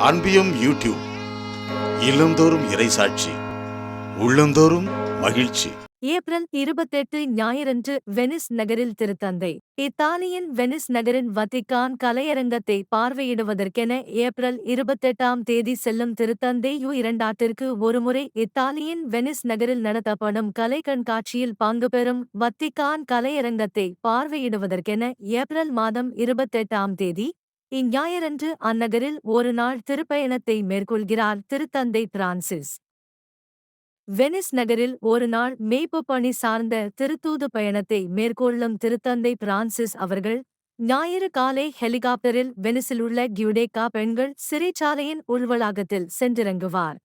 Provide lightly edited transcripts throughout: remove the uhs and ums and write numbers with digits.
அன்பியும் YouTube இல்லந்தோறும் இறைசாட்சி உள்ளந்தோறும் மகிழ்ச்சி. ஏப்ரல் 28 ஞாயிறன்று வெனிஸ் நகரில் திருத்தந்தை இத்தாலியின் வெனிஸ் நகரின் வத்திக்கான் கலையரங்கத்தை பார்வையிடுவதற்கென ஏப்ரல் 28ஆம் தேதி செல்லும் திருத்தந்தை இரண்டாட்டிற்கு ஒருமுறை இத்தாலியின் வெனிஸ் நகரில் நடத்தப்படும் கலை கண்காட்சியில் பங்குபெறும் வத்திக்கான் கலையரங்கத்தை பார்வையிடுவதற்கென ஏப்ரல் மாதம் 28ஆம் தேதி இஞ்ஞாயிறன்று அந்நகரில் ஒரு நாள் திருப்பயணத்தை மேற்கொள்கிறார் திருத்தந்தை பிரான்சிஸ். வெனிஸ் நகரில் ஒரு நாள் மேய்ப்புப் பணி சார்ந்த திருத்தூது பயணத்தை மேற்கொள்ளும் திருத்தந்தை பிரான்சிஸ் அவர்கள் ஞாயிறு காலை ஹெலிகாப்டரில் வெனிஸிலுள்ள கியூடேக்கா பெண்கள் சிறைச்சாலையின் உள்வளாகத்தில் சென்றிறங்குவார்.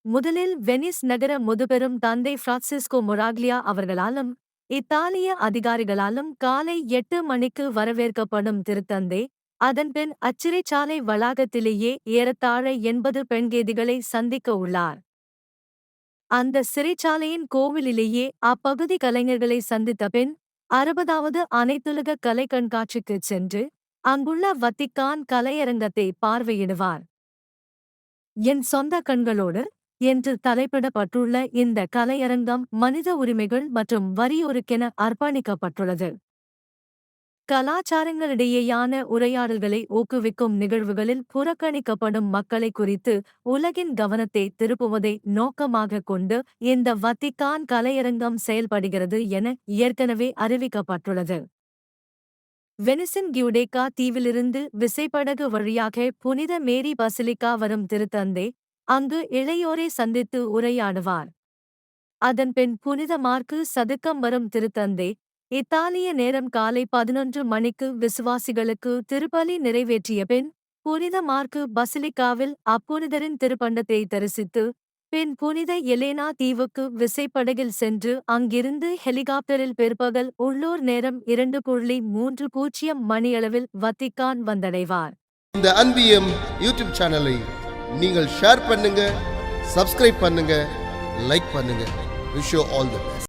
முதலில் வெனிஸ் நகர முதுபெரும் தந்தை பிரான்சிஸ்கோ மொராக்லியா அவர்களாலும் இத்தாலிய அதிகாரிகளாலும் காலை 8 மணிக்கு வரவேற்கப்படும் திருத்தந்தை அதன்பின் அச்சிறைச்சாலை வளாகத்திலேயே ஏறத்தாழ 80 பெண்கைதிகளை சந்திக்க உள்ளார். அந்த சிறைச்சாலையின் கோவிலிலேயே அப்பகுதி கலைஞர்களை சந்தித்த பின் 60வது அனைத்துலக கலை கண்காட்சிக்குச் சென்று அங்குள்ள வத்திக்கான் கலையரங்கத்தை பார்வையிடுவார். என் சொந்த கண்களோடு என்று தலைப்பிடப்பட்டுள்ள இந்த கலையரங்கம் மனித உரிமைகள் மற்றும் வறியோருக்கென அர்ப்பணிக்கப்பட்டுள்ளது. கலாச்சாரங்களிடையேயான உரையாடல்களை ஊக்குவிக்கும் நிகழ்வுகளில் புறக்கணிக்கப்படும் மக்களை குறித்து உலகின் கவனத்தை திருப்புவதை நோக்கமாக கொண்டு இந்த வத்திக்கான் கலையரங்கம் செயல்படுகிறது என ஏற்கனவே அறிவிக்கப்பட்டுள்ளது. வெனிஸின் கியூடேக்கா தீவிலிருந்து விசைப்படகு வழியாக புனித மேரி பசிலிக்கா வரும் திருத்தந்தை அங்கு இளையோரை சந்தித்து உரையாடுவார். அதன்பின் புனித மார்க்கு சதுக்கம் வரும் திருத்தந்தை இத்தாலிய நேரம் காலை 11 மணிக்கு விசுவாசிகளுக்கு திருப்பலி நிறைவேற்றிய பின் புனித மார்க்கு பசிலிக்காவில் அப்புனிதரின் திருப்பண்டத்தை தரிசித்து பின் புனித எலேனா தீவுக்கு விசைப்படகில் சென்று அங்கிருந்து ஹெலிகாப்டரில் பிற்பகல் உள்ளூர் நேரம் 2:30 மணியளவில் வத்திக்கான் வந்தடைவார். இந்த அன்பியம் யூடியூப் சேனலை நீங்கள் ஷேர் பண்ணுங்க, சப்ஸ்கிரைப் பண்ணுங்க, லைக் பண்ணுங்க. Wish you all the best.